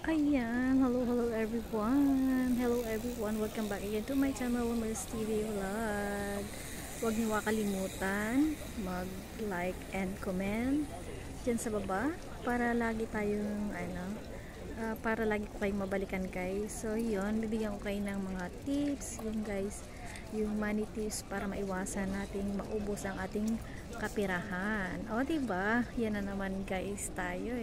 Ayan, hello everyone. Hello everyone, welcome back again to my channel, Mars TV Vlog. Huwag niyo kalimutan mag-like and comment dyan sa baba para lagi tayong para lagi ko kayong mabalikan guys. So yun, bibigyan ko kayo ng mga tips yun guys, yung money tips para maiwasan nating maubos ang ating kapirahan. O diba, yan na naman guys tayo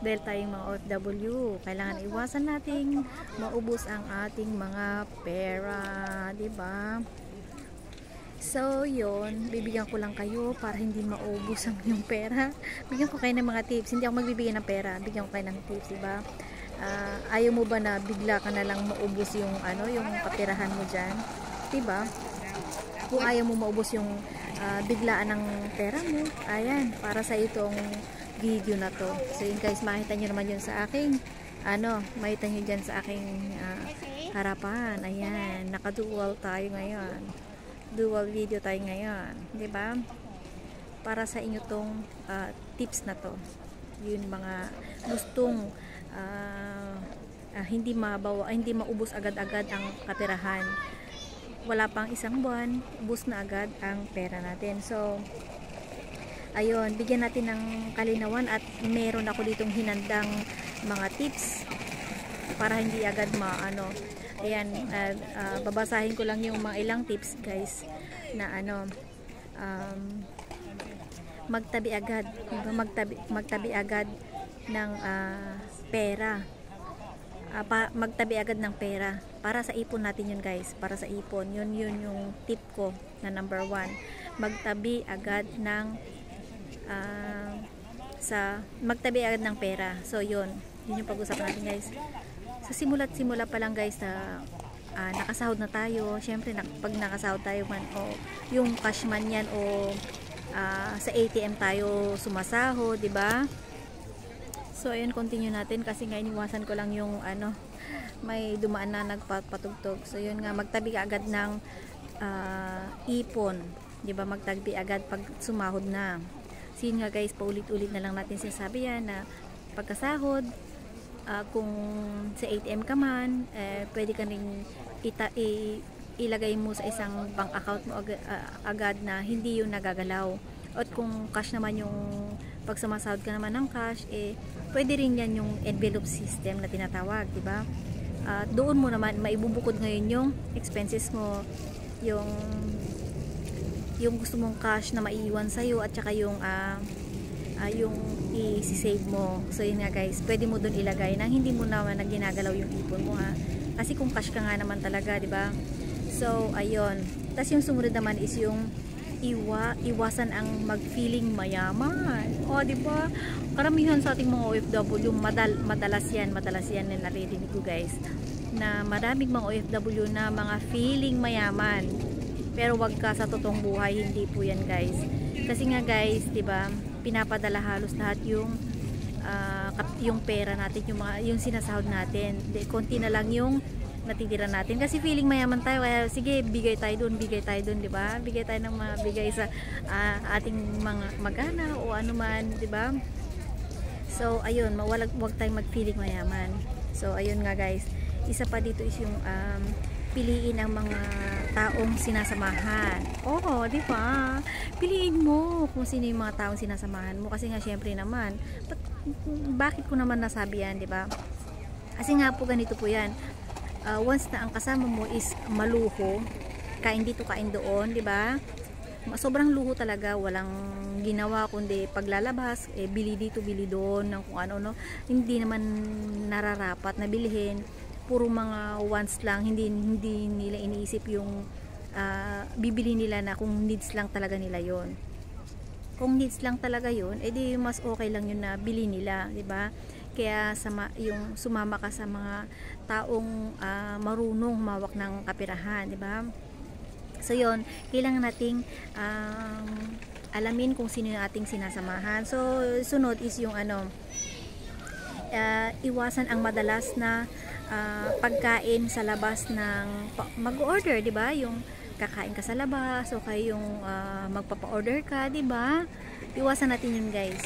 dahil tayong mga OFW, kailangan iwasan nating maubos ang ating mga pera, diba? So yun, bibigyan ko lang kayo para hindi maubos ang yung pera. Bigyan ko kayo ng mga tips, hindi ako magbibigay ng pera, bigyan ko kayo ng tips, diba? Ayaw mo ba na bigla ka na lang maubos yung yung kapirahan mo dyan, diba? Kung ayaw mo maubos yung biglaan ng pera mo, ayan, para sa itong video na to. So yun guys, makita nyo naman yun sa aking makita nyo dyan sa aking harapan. Ayan, naka-dual tayo ngayon, dual video tayo ngayon, diba? Para sa inyo tong tips na to, yun mga gustong hindi maubos agad-agad ang kapirahan. Wala pang isang buwan, ubos na agad ang pera natin. So ayun, bigyan natin ng kalinawan at meron ako ditong hinandang mga tips para hindi agad ayan, babasahin ko lang yung mga ilang tips guys na magtabi agad, diba? magtabi agad ng pera, magtabi agad ng pera para sa ipon natin yun guys, para sa ipon yun yung tip ko na number 1, magtabi agad ng magtabi agad ng pera. So yun yung pag-usapan natin guys. Sa simula pa lang guys na nakasahod na tayo, syempre pag nakasahod tayo man o yung cash man yan o sa ATM tayo sumasahod, diba? So ayun, continue natin kasi nga iniwasan ko lang yung may dumaan na nagpatugtog. So yun nga, magtabi ka agad ng ipon, diba? Magtabi agad pag sumahod na. So yun nga guys, paulit-ulit na lang natin sinasabi yan na pagkasahod, kung sa ATM ka man, pwede ka rin ilagay mo sa isang bank account mo agad na hindi yung nagagalaw. At kung cash naman yung pag sumasahod ka naman ng cash, pwede rin yan yung envelope system na tinatawag, diba? Doon mo naman maibubukod ngayon yung expenses mo, yung gusto mong cash na maiiwan sa'yo at saka yung i-save mo. So yun nga guys, pwede mo doon ilagay nang hindi mo naman ginagalaw yung ipon mo kasi kung cash ka nga naman talaga, diba? So ayun, tas yung sumunod naman is yung iwasan ang mag-feeling mayaman. O diba, karamihan sa ating mga OFW, madalas yan na naririnig ko guys, na maraming mga OFW na mga feeling mayaman, pero wag ka sa totoong buhay, hindi po yan guys. Kasi nga guys, diba, pinapadala halos lahat yung pera natin, yung sinasahod natin. Konti na lang yung natitira natin kasi feeling mayaman tayo, kaya sige, bigay tayo dun, diba? Bigay tayo ng mabigay sa ating mga magana o anuman, diba? So ayun, wag tayong mag-feeling mayaman. So ayun nga guys, isa pa dito is yung piliin ang mga taong sinasamahan. Oo, di ba? Piliin mo kung sino yung mga taong sinasamahan mo kasi nga syempre naman, bakit ko naman nasabi yan, di ba? Kasi nga po ganito po yan. Once na ang kasama mo is maluho, kain dito, kain doon, di ba? Sobrang luho talaga, walang ginawa kundi paglalabas, bili dito, bili doon, ng kung ano, hindi naman nararapat na bilhin. Puro mga wants lang, hindi nila iniisip yung bibili nila na kung needs lang talaga nila yon. Kung needs lang talaga yon, edi mas okay lang yun na bili nila, di ba? Kaya yung sumama ka sa mga taong marunong humawak ng kapirahan, di ba? So yon, kailangan nating alamin kung sino yung ating sinasamahan. So sunod is yung iwasan ang madalas na pagkain sa labas ng mag-order, di ba? Yung kakain ka sa labas o kaya yung magpapa-order ka, di ba? Iwasan natin yun guys.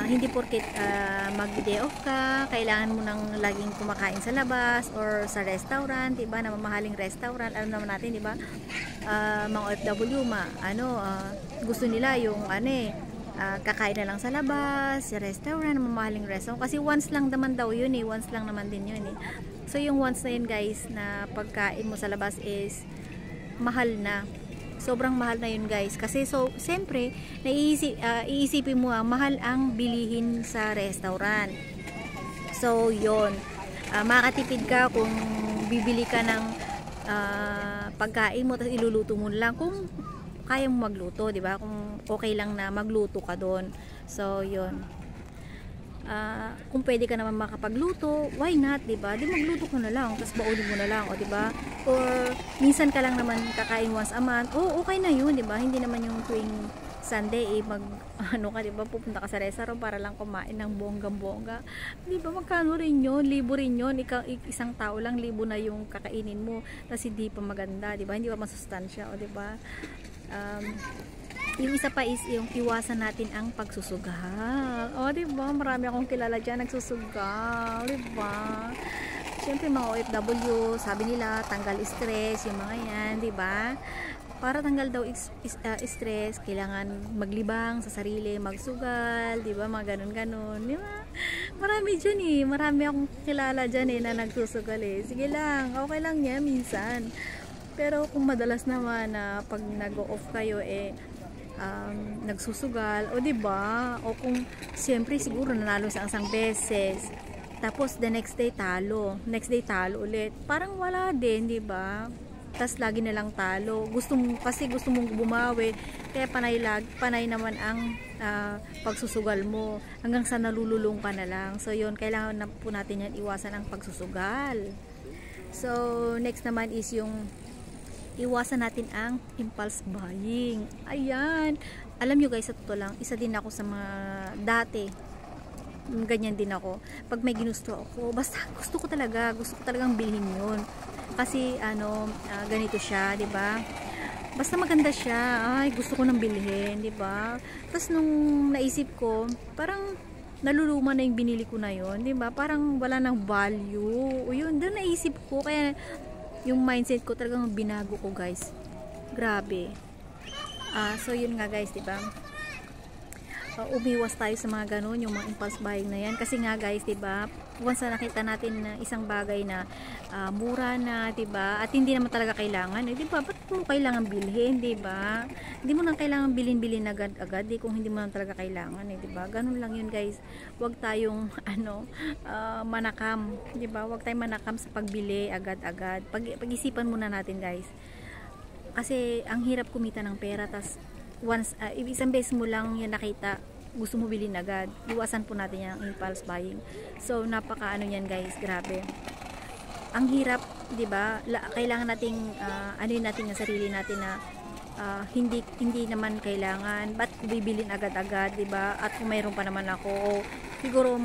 hindi porket mag-day off ka, kailangan mo nang laging kumakain sa labas or sa restaurant, diba, na mamahaling restaurant. Alam naman natin, diba, mga OFW, gusto nila yung kakain na lang sa labas, sa restaurant, mamahaling restaurant. Kasi once lang naman daw yun once lang naman din yun So yung once na yun guys, na pagkain mo sa labas is mahal na. Sobrang mahal na yun guys. Kasi siyempre, iisipin mo mahal ang bilihin sa restaurant. So yun, makakatipid ka kung bibili ka ng pagkain mo, tapos iluluto mo lang kung kaya mo magluto, di ba? Kung okay lang na magluto ka doon. So yun, kung pwede ka naman makapagluto, why not, di ba? Di magluto ka na lang, tapos baunin mo na lang, o di ba? Or minsan ka lang naman kakain once a month, okay na yun, di ba? Hindi naman yung tuwing Sunday di ba, pupunta ka sa restaurant para lang kumain ng bonggang-bongga. Di ba, magkano rin yun? Libo rin yun. Isang tao lang, libo na yung kakainin mo, tapos hindi pa maganda, di ba? Hindi pa masustansya, o di ba? Yung isa pa is yung iwasan natin ang pagsusugal. Diba? Marami akong kilala dyan nagsusugal. Diba? Siyempre mga OFW, sabi nila tanggal stress, yung mga yan, diba? Para tanggal daw stress, kailangan maglibang sa sarili, magsugal, diba? Mga ganun-ganun, diba? Marami dyan marami akong kilala dyan na nagsusugal Sige lang, okay lang yan minsan. Pero kung madalas naman na pag nag-off kayo nagsusugal, o diba, o kung siyempre siguro nanalo sa isang beses, tapos the next day talo ulit, parang wala din, diba? Tas lagi na lang talo, gusto mong bumawi, kaya panay naman ang pagsusugal mo hanggang sa nalululong ka na lang. So yun, kailangan na po natin yan, iwasan ang pagsusugal. So next naman is yung iwasan natin ang impulse buying. Ayan. Alam nyo guys, sa totoo lang, isa din ako sa mga dati. Ganyan din ako. Pag may ginusto ako, basta gusto ko talagang bilhin yun. Kasi ganito siya, 'di ba? Basta maganda siya. Ay, gusto ko nang bilhin, 'di ba? Tapos nung naisip ko, parang naluluma na yung binili ko na yun, 'di ba? Parang wala nang value. O yun, doon naisip ko, kaya yung mindset ko talagang binago ko guys, grabe. So yun nga guys, diba, umiwas tayo sa mga ganun, yung mga impulse buying na yan. Kasi nga guys, diba, once na nakita natin na isang bagay na mura na, diba, at hindi naman talaga kailangan, diba, ba't mo kailangan bilhin, diba? Hindi mo nang kailangan bilhin agad-agad kung hindi mo nang talaga kailangan, diba? Ganun lang yun guys. Huwag tayong manakam, diba? Huwag tayong manakam sa pagbili agad-agad. Pag-isipan muna natin guys. Kasi ang hirap kumita ng pera, tas once isang beses mo lang yan nakita, gusto mo bilhin agad. Iwasan po natin yung impulse buying. So napaka yan guys, grabe. Ang hirap, 'di ba? Kailangan nating natin yung sarili natin na hindi naman kailangan, ba't bibilin agad-agad, 'di ba? At kung mayroon pa naman ako, siguro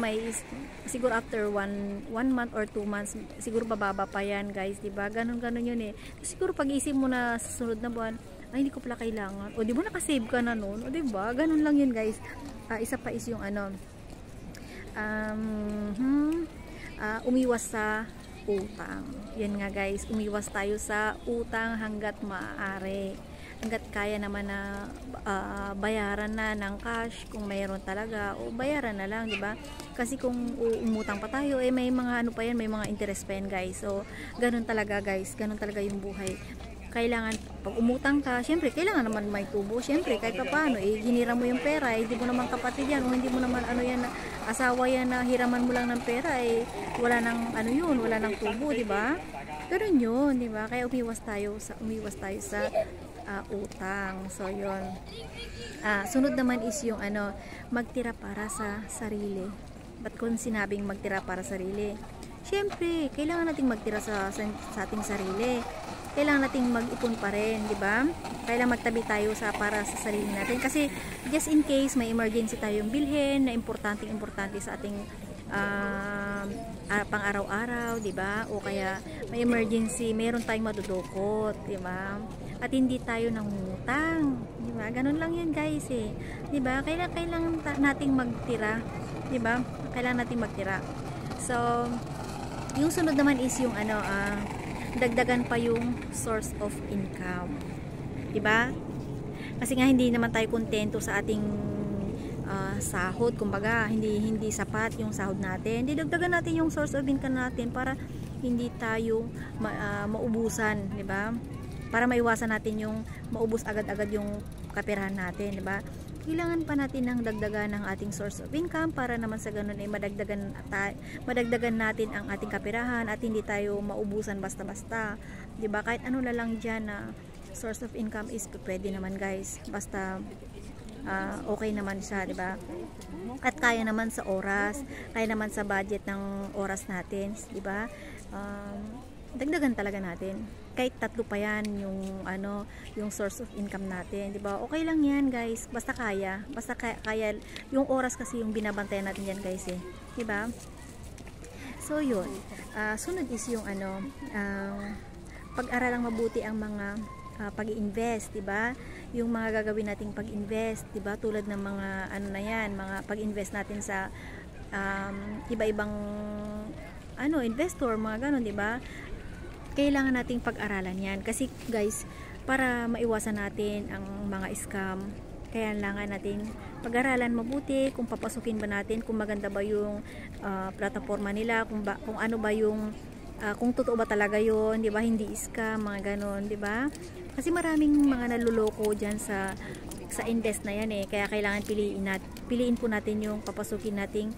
after one month or 2 months, siguro bababa pa yan guys, 'di ba? Ganun yun Siguro pag-isip mo na sa sunod na buwan, ay hindi ko pala kailangan, o di ba nakasave ka na noon, o di ba? Ganun lang yun guys. Isa pa is yung umiwas sa utang. Yan nga guys, umiwas tayo sa utang hanggat maaari, hanggat kaya naman na bayaran na ng cash, kung mayroon talaga, o bayaran na lang, di ba? Kasi kung umutang pa tayo, may mga pa yan, may mga interest pa yan guys. So ganun talaga guys, ganun talaga yung buhay. Kailangan, pag umutang ka, syempre, kailangan naman may tubo. Syempre, kahit pa paano, ginira mo yung pera, hindi mo naman kapatid yan, o hindi mo naman asawa yan na hiraman mo lang ng pera, wala nang wala nang tubo, di ba? Ganun yun, di ba? Kaya umiwas tayo sa utang. So, yun. Sunod naman is yung magtira para sa sarili. Ba't kung sinabing magtira para sa sarili? Syempre, kailangan nating magtira sa ating sarili. Kailangan nating mag-ipon pa rin, di ba? Kailangan magtabi tayo para sa sarili natin. Kasi just in case may emergency tayong bilhin na importante sa ating pang araw-araw, 'di ba? O kaya may emergency, meron tayong madudukot, 'di ba? At hindi tayo nangungutang, 'di ba? Ganun lang 'yan, guys, eh. 'Di ba? Kailangan nating magtira, 'di ba? Kailangan nating magtira. So, yung sunod naman is yung dagdagan pa yung source of income. 'Di ba? Kasi nga hindi naman tayo kontento sa ating sahod, kumbaga hindi sapat yung sahod natin. Didagdagan natin yung source of income natin para hindi tayo maubusan, 'di ba? Para maiwasan natin yung maubos agad-agad yung kaperahan natin, 'di ba? Kailangan pa natin ng dagdagan ng ating source of income para naman sa ganun ay madagdagan natin ang ating kaperahan at hindi tayo maubusan basta-basta, 'di ba? Kahit ano na lang diyan na source of income is pwede naman, guys. Basta okay naman siya, 'di ba? At kaya naman sa oras, kaya naman sa budget ng oras natin, 'di ba? Dagdagan talaga natin. Kahit tatlo pa 'yan yung source of income natin, 'di ba? Okay lang 'yan, guys. Basta kaya yung oras kasi yung binabantayan natin diyan, guys, eh. 'Di ba? So 'yun. Sunod is yung pag-aralang mabuti ang mga pag-invest, 'di ba? Yung mga gagawin nating pag-invest, 'di ba? Tulad ng mga mga pag-invest natin sa iba-ibang investor, mga ganun, 'di ba? Kailangan nating pag-aralan 'yan kasi, guys, para maiwasan natin ang mga scam, kailangan natin pag-aralan mabuti kung papasukin ba natin, kung maganda ba yung plataforma nila, kung ano ba yung kung totoo ba talaga yun, 'di ba? Hindi scam, mga ganon, 'di ba? Kasi maraming mga naluloko diyan sa invest na 'yan, eh. Kaya kailangan piliin po natin yung papasukin nating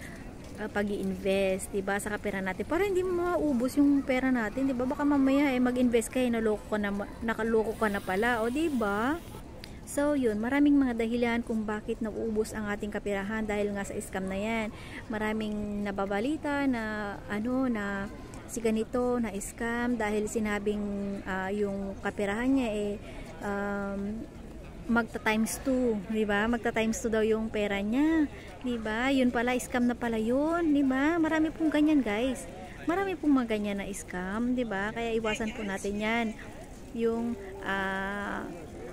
pag-i-invest, 'di ba? Sa kapera natin para hindi maubos yung pera natin, 'di ba? Baka mamaya mag-invest ka, nakaloko ka na pala, o 'di ba? So, yun, maraming mga dahilan kung bakit nauubos ang ating kaperahan dahil nga sa scam na 'yan. Maraming nababalita na na si ganito na scam dahil sinabing yung kaperahan niya magta times 2, 'di ba? Magta times 2 daw yung pera niya, 'di ba? Yun pala, scam na pala yun, 'di ba? Marami pong ganyan, guys. Marami pong mga ganyan na scam, 'di ba? Kaya iwasan po natin 'yan. Yung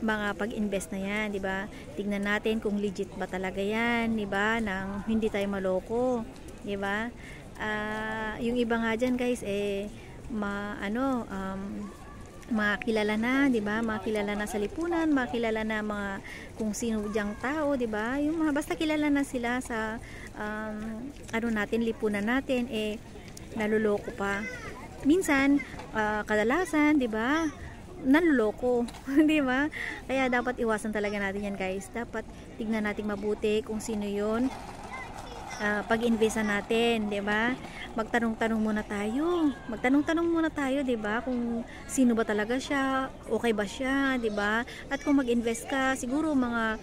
mga pag-invest na 'yan, 'di ba? Tingnan natin kung legit ba talaga 'yan, 'di ba? Nang hindi tayo maloko, 'di ba? Yung iba nga dyan, guys, makilala na, 'di ba? Makilala na sa lipunan, makilala na mga kung sino diyang tao, 'di ba? Yung mga basta kilala na sila sa natin, lipunan natin, naluloko pa. Minsan, kadalasan, 'di ba? Naluloko, 'di ba? Kaya dapat iwasan talaga natin 'yan, guys. Dapat tignan natin mabuti kung sino 'yon. Pag-investa natin, 'di ba? Magtanong-tanong muna tayo, 'di ba? Kung sino ba talaga siya, okay ba siya, 'di ba? At kung mag-invest ka, siguro mga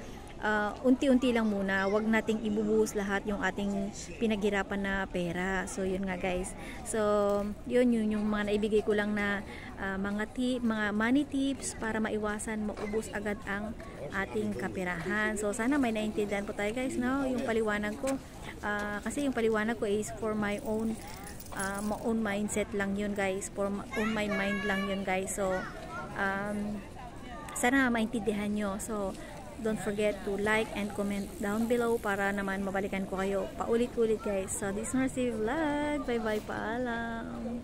unti-unti lang muna, wag nating ibubuhos lahat yung ating pinaghirapan na pera. So, yun nga, guys. So, yun yung mga naibigay ko lang na mga money tips para maiwasan maubos agad ang ating kaperahan. So, sana may naintindihan po tayo, guys, no? Yung paliwanag ko. Kasi yung paliwanag ko is for my own mindset lang yun, guys. For my mind lang yun, guys. So, sana maintindihan nyo. So, don't forget to like and comment down below para naman mabalikan ko kayo paulit-ulit, guys. So, this is Mercy Vlog. Bye-bye, paalam.